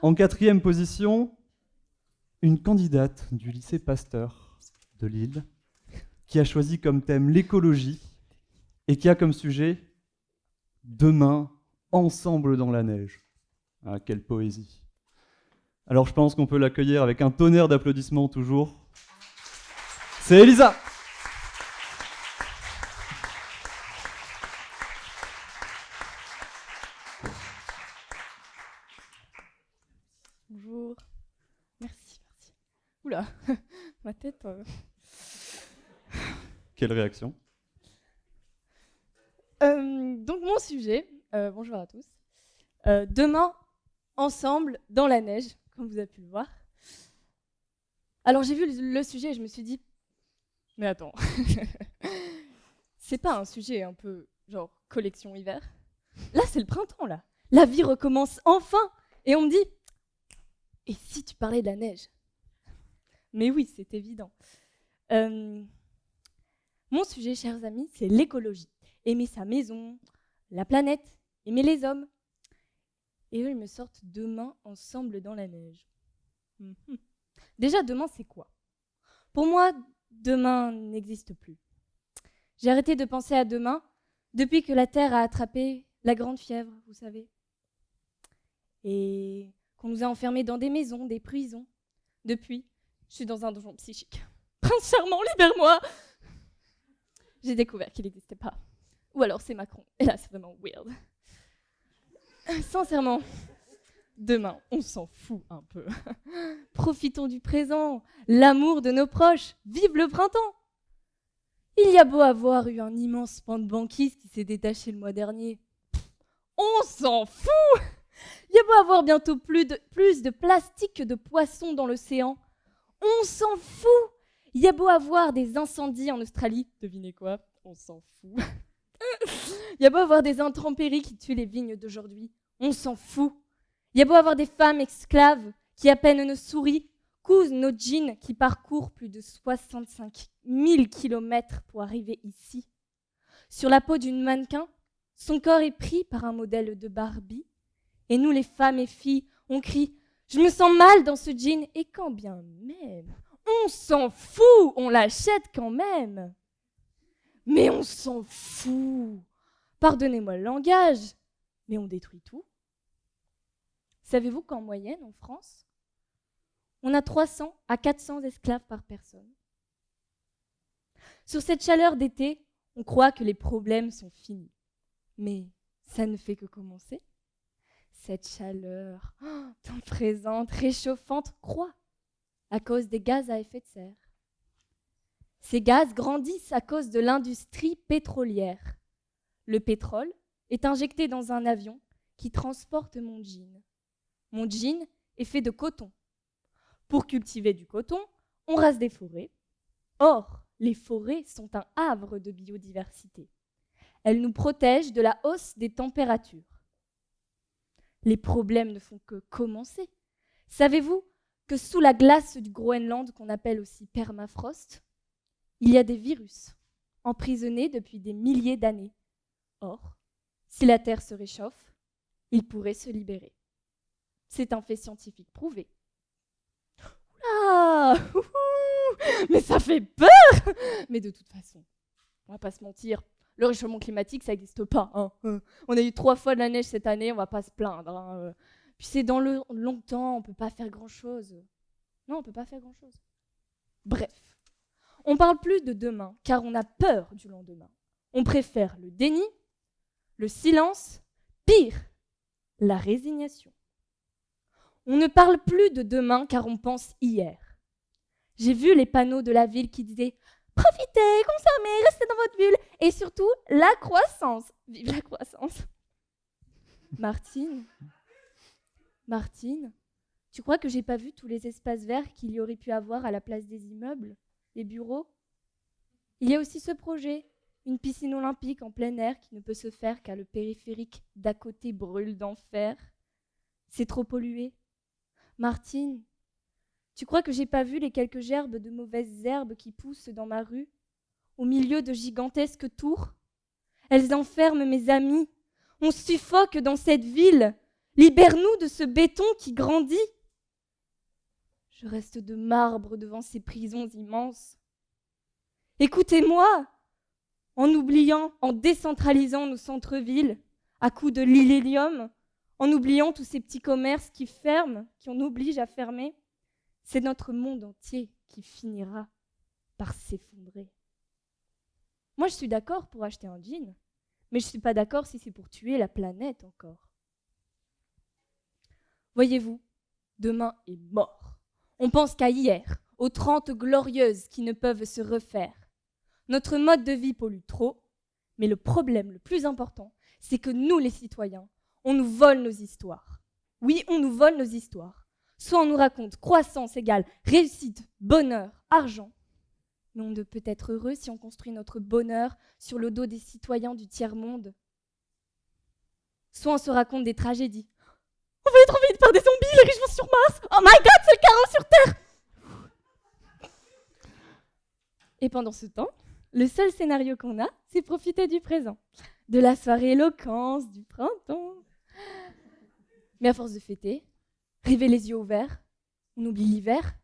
En 4e position, une candidate du lycée Pasteur de Lille qui a choisi comme thème l'écologie et qui a comme sujet « Demain, ensemble dans la neige ». Ah, quelle poésie. Alors je pense qu'on peut l'accueillir avec un tonnerre d'applaudissements toujours. C'est Elisa. Bonjour. Merci. Oula, ma tête. Quelle réaction? Donc mon sujet, bonjour à tous. Demain, ensemble, dans la neige, comme vous avez pu le voir. Alors j'ai vu le sujet et je me suis dit, mais attends, c'est pas un sujet un peu genre collection hiver? Là c'est le printemps là, la vie recommence enfin et on me dit, et si tu parlais de la neige? Mais oui, c'est évident. Mon sujet, chers amis, c'est l'écologie. Aimer sa maison, la planète, aimer les hommes. Et eux, ils me sortent demain ensemble dans la neige. Déjà, demain, c'est quoi? Pour moi, demain n'existe plus. J'ai arrêté de penser à demain depuis que la Terre a attrapé la grande fièvre, vous savez. Et qu'on nous a enfermés dans des maisons, des prisons. Depuis, je suis dans un donjon psychique. Prince charmant, libère-moi! J'ai découvert qu'il n'existait pas. Ou alors c'est Macron. Et là, c'est vraiment weird. Sincèrement, demain, on s'en fout un peu. Profitons du présent, l'amour de nos proches. Vive le printemps! Il y a beau avoir eu un immense pan de banquise qui s'est détaché le mois dernier. On s'en fout! Il y a beau avoir bientôt plus de plastique que de poissons dans l'océan. On s'en fout! Il y a beau avoir des incendies en Australie. Devinez quoi? On s'en fout. Il y a beau avoir des intempéries qui tuent les vignes d'aujourd'hui. On s'en fout. Il y a beau avoir des femmes esclaves qui appeinent nos souris, cousent nos jeans qui parcourent plus de 65 000 kilomètres pour arriver ici. Sur la peau d'une mannequin, son corps est pris par un modèle de Barbie. Et nous, les femmes et filles, on crie « Je me sens mal dans ce jean » et quand bien même, on s'en fout, on l'achète quand même. Mais on s'en fout. Pardonnez-moi le langage, mais on détruit tout. Savez-vous qu'en moyenne, en France, on a 300 à 400 esclaves par personne? Sur cette chaleur d'été, on croit que les problèmes sont finis. Mais ça ne fait que commencer. Cette chaleur, tant présente, réchauffante, croît à cause des gaz à effet de serre. Ces gaz grandissent à cause de l'industrie pétrolière. Le pétrole est injecté dans un avion qui transporte mon jean. Mon jean est fait de coton. Pour cultiver du coton, on rase des forêts. Or, les forêts sont un havre de biodiversité. Elles nous protègent de la hausse des températures. Les problèmes ne font que commencer. Savez-vous que sous la glace du Groenland, qu'on appelle aussi permafrost, il y a des virus emprisonnés depuis des milliers d'années. Or, si la Terre se réchauffe, ils pourraient se libérer. C'est un fait scientifique prouvé. Oula! Mais ça fait peur! Mais de toute façon, on va pas se mentir, le réchauffement climatique, ça n'existe pas. Hein. On a eu 3 fois de la neige cette année, on va pas se plaindre. Hein. Puis c'est dans le longtemps, on peut pas faire grand-chose. Non, on peut pas faire grand-chose. Bref, on parle plus de demain, car on a peur du lendemain. On préfère le déni, le silence, pire, la résignation. On ne parle plus de demain, car on pense hier. J'ai vu les panneaux de la ville qui disaient « Profitez, consommez, restez dans votre bulle » et surtout « La croissance ». Vive la croissance. Martine, tu crois que j'ai pas vu tous les espaces verts qu'il y aurait pu avoir à la place des immeubles, des bureaux? Il y a aussi ce projet, une piscine olympique en plein air qui ne peut se faire car le périphérique d'à côté brûle d'enfer. C'est trop pollué. Martine, tu crois que j'ai pas vu les quelques gerbes de mauvaises herbes qui poussent dans ma rue, au milieu de gigantesques tours? Elles enferment mes amis. On suffoque dans cette ville. Libère-nous de ce béton qui grandit. Je reste de marbre devant ces prisons immenses. Écoutez-moi, en oubliant, en décentralisant nos centres-villes à coups de l'illénium, en oubliant tous ces petits commerces qui ferment, qui on oblige à fermer, c'est notre monde entier qui finira par s'effondrer. Moi, je suis d'accord pour acheter un jean, mais je ne suis pas d'accord si c'est pour tuer la planète encore. Voyez-vous, demain est mort. On pense qu'à hier, aux 30 glorieuses qui ne peuvent se refaire. Notre mode de vie pollue trop, mais le problème le plus important, c'est que nous, les citoyens, on nous vole nos histoires. Oui, on nous vole nos histoires. Soit on nous raconte croissance égale réussite, bonheur, argent, mais on ne peut être heureux si on construit notre bonheur sur le dos des citoyens du tiers-monde. Soit on se raconte des tragédies. On va être envahis par des zombies, les riches vont sur Mars. Oh my god, c'est le chaos sur Terre. Et pendant ce temps, le seul scénario qu'on a, c'est profiter du présent, de la soirée éloquence, du printemps. Mais à force de fêter, rêver les yeux ouverts, on oublie l'hiver,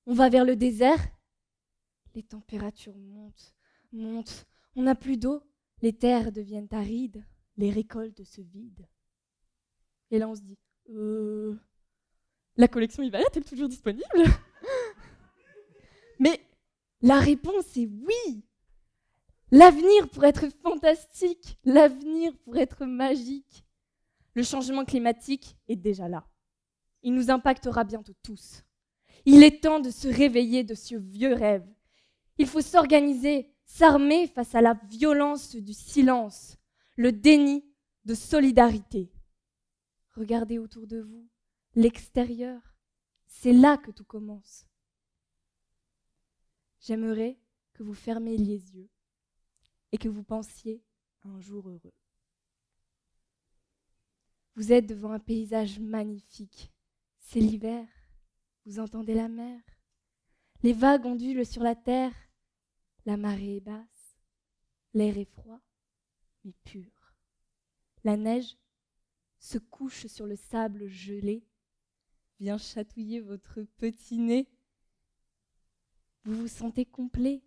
on va vers le désert. Les températures montent, on n'a plus d'eau, les terres deviennent arides, les récoltes se vident. Et là on se dit, la collection Hiver est-elle toujours disponible? Mais la réponse est oui. L'avenir pourrait être fantastique, l'avenir pourrait être magique. Le changement climatique est déjà là. Il nous impactera bientôt tous. Il est temps de se réveiller de ce vieux rêve. Il faut s'organiser, s'armer face à la violence du silence, le déni de solidarité. Regardez autour de vous, l'extérieur, c'est là que tout commence. J'aimerais que vous fermiez les yeux et que vous pensiez à un jour heureux. Vous êtes devant un paysage magnifique. C'est l'hiver. Vous entendez la mer. Les vagues ondulent sur la terre. La marée est basse. L'air est froid, mais pur. La neige se couche sur le sable gelé, vient chatouiller votre petit nez. Vous vous sentez complet.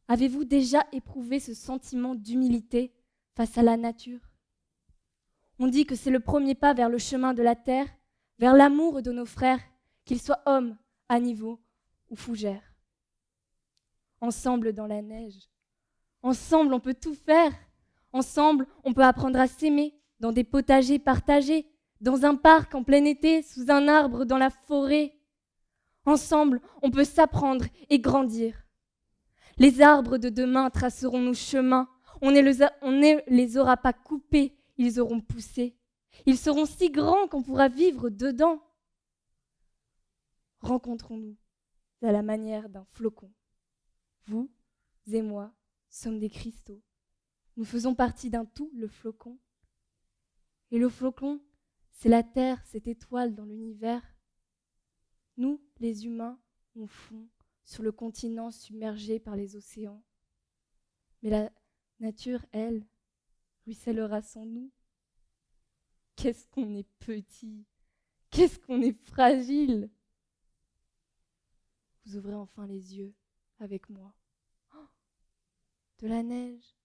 Avez-vous déjà éprouvé ce sentiment d'humilité face à la nature? On dit que c'est le premier pas vers le chemin de la terre, vers l'amour de nos frères, qu'ils soient hommes, aniveaux ou fougères. Ensemble dans la neige, ensemble on peut tout faire. Ensemble on peut apprendre à s'aimer dans des potagers partagés, dans un parc en plein été, sous un arbre dans la forêt. Ensemble on peut s'apprendre et grandir. Les arbres de demain traceront nos chemins. On ne les aura pas coupés, ils auront poussé. Ils seront si grands qu'on pourra vivre dedans. Rencontrons-nous à la manière d'un flocon. Vous et moi sommes des cristaux. Nous faisons partie d'un tout, le flocon. Et le flocon, c'est la Terre, cette étoile dans l'univers. Nous, les humains, on fond sur le continent submergé par les océans. Mais la nature, elle, ruissellera sans nous. Qu'est-ce qu'on est petit, qu'est-ce qu'on est fragile. Vous ouvrez enfin les yeux avec moi. Oh, de la neige.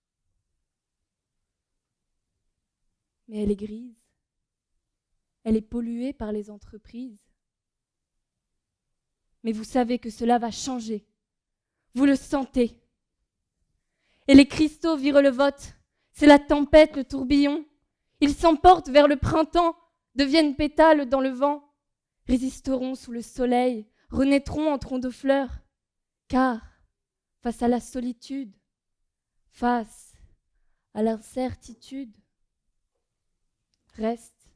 Mais elle est grise. Elle est polluée par les entreprises. Mais vous savez que cela va changer. Vous le sentez. Et les cristaux virevoltent. C'est la tempête, le tourbillon. Ils s'emportent vers le printemps, deviennent pétales dans le vent, résisteront sous le soleil, renaîtront en troncs de fleurs. Car, face à la solitude, face à l'incertitude, reste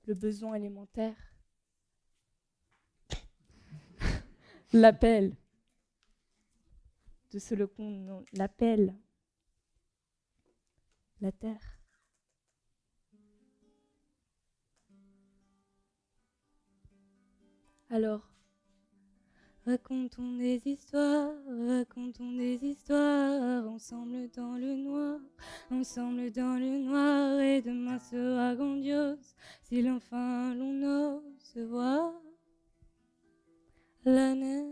le besoin élémentaire. L'appel de ce lecon, l'appel, la terre. Alors, racontons des histoires, ensemble dans le noir, et demain sera grandiose, si enfin l'on ose voir la neige.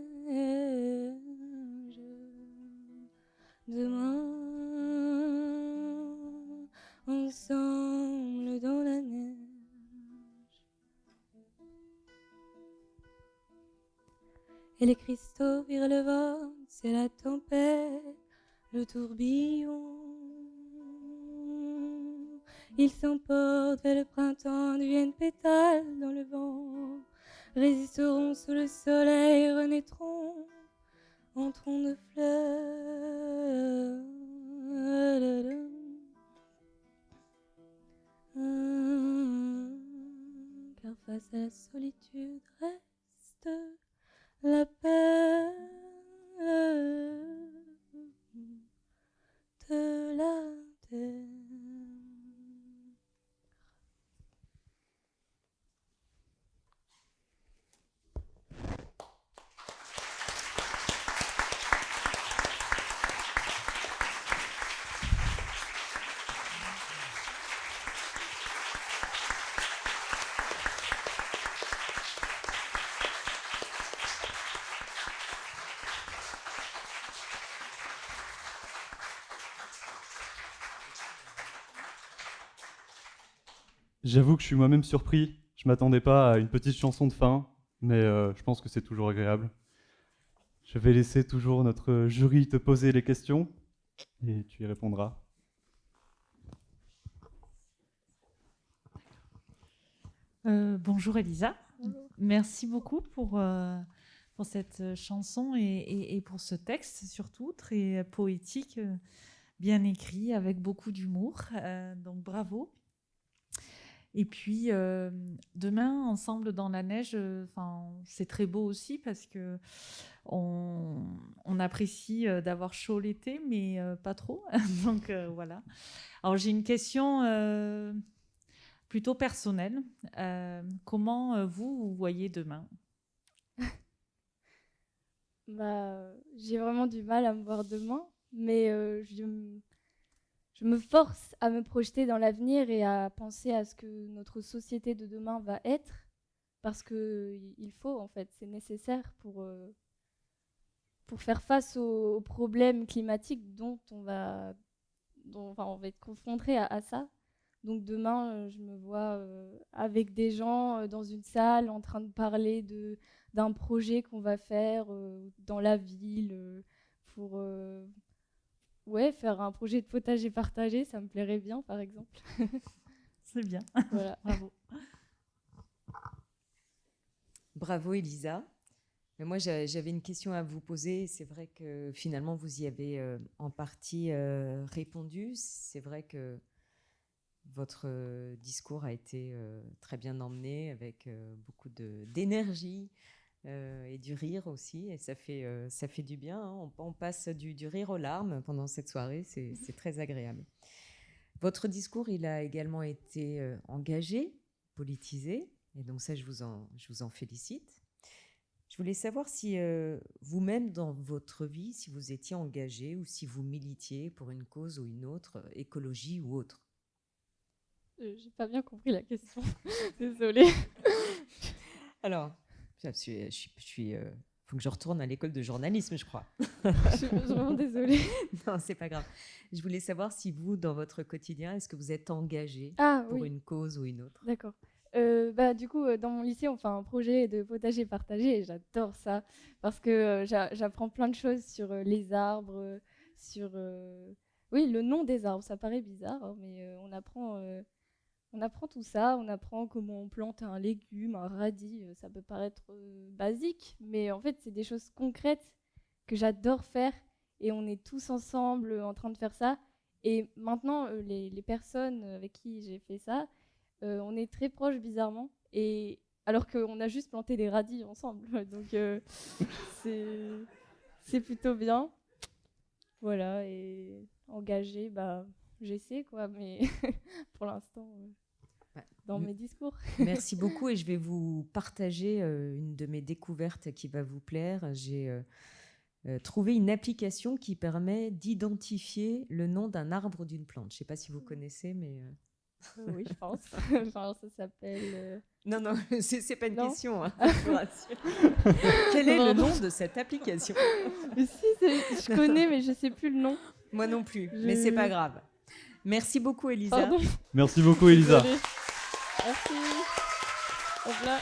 Demain, ensemble dans la neige. Et les cristaux virent le vent, c'est la tempête, le tourbillon. Ils s'emportent vers le printemps, deviennent pétales dans le vent, résisteront sous le soleil, renaîtront en troncs de fleurs. Car face à la solitude reste la paix de la terre. J'avoue que je suis moi-même surpris. Je m'attendais pas à une petite chanson de fin, mais je pense que c'est toujours agréable. Je vais laisser toujours notre jury te poser les questions et tu y répondras. Bonjour Elisa. Bonjour. Merci beaucoup pour cette chanson et pour ce texte surtout, très poétique, bien écrit, avec beaucoup d'humour. Donc bravo. Et puis demain, ensemble dans la neige, c'est très beau aussi parce que on apprécie d'avoir chaud l'été, mais pas trop. Donc voilà. Alors j'ai une question plutôt personnelle. Comment vous voyez demain ? J'ai vraiment du mal à me voir demain, mais je me force à me projeter dans l'avenir et à penser à ce que notre société de demain va être, parce qu'il faut, en fait, c'est nécessaire pour faire face aux problèmes climatiques dont on va être confronté à ça. Donc demain, je me vois avec des gens dans une salle en train de parler d'un projet qu'on va faire dans la ville pour faire un projet de potager partagé. Ça me plairait bien, par exemple. C'est bien. Voilà. Bravo. Bravo Elisa. Mais moi j'avais une question à vous poser. C'est vrai que finalement vous y avez en partie répondu. C'est vrai que votre discours a été très bien emmené avec beaucoup d'énergie et du rire aussi. Et ça fait du bien. Hein. On passe du rire aux larmes pendant cette soirée. C'est très agréable. Votre discours, il a également été engagé, politisé. Et donc ça, je vous en félicite. Je voulais savoir si vous-même, dans votre vie, si vous étiez engagé ou si vous militiez pour une cause ou une autre, écologie ou autre. J'ai pas bien compris la question. Désolée. Alors, faut que je retourne à l'école de journalisme, je crois. Je suis vraiment désolée. Non, c'est pas grave. Je voulais savoir si vous, dans votre quotidien, est-ce que vous êtes engagé pour une cause ou une autre ? D'accord. Du coup, dans mon lycée, on fait un projet de potager partagé et j'adore ça parce que j'apprends plein de choses sur les arbres, sur le nom des arbres. Ça paraît bizarre, hein, mais on apprend tout ça. On apprend comment on plante un légume, un radis. Ça peut paraître basique, mais en fait, c'est des choses concrètes que j'adore faire et on est tous ensemble en train de faire ça. Et maintenant, les personnes avec qui j'ai fait ça, on est très proches bizarrement, et alors qu'on a juste planté des radis ensemble. Donc c'est plutôt bien. Voilà, et engagé, j'essaie quoi, mais pour l'instant. dans mes discours. Merci beaucoup et je vais vous partager une de mes découvertes qui va vous plaire. J'ai trouvé une application qui permet d'identifier le nom d'un arbre ou d'une plante. Je ne sais pas si vous connaissez, mais... Oui, je pense. Enfin, ça s'appelle... Non, c'est pas une Non. question, hein, je vous rassure. Quel est le nom de cette application? Mais si, je connais, mais je sais plus le nom. Moi non plus, mais c'est pas grave. Merci beaucoup, Elisa. Pardon. Merci beaucoup, Elisa. Désolée. Merci. Hop là.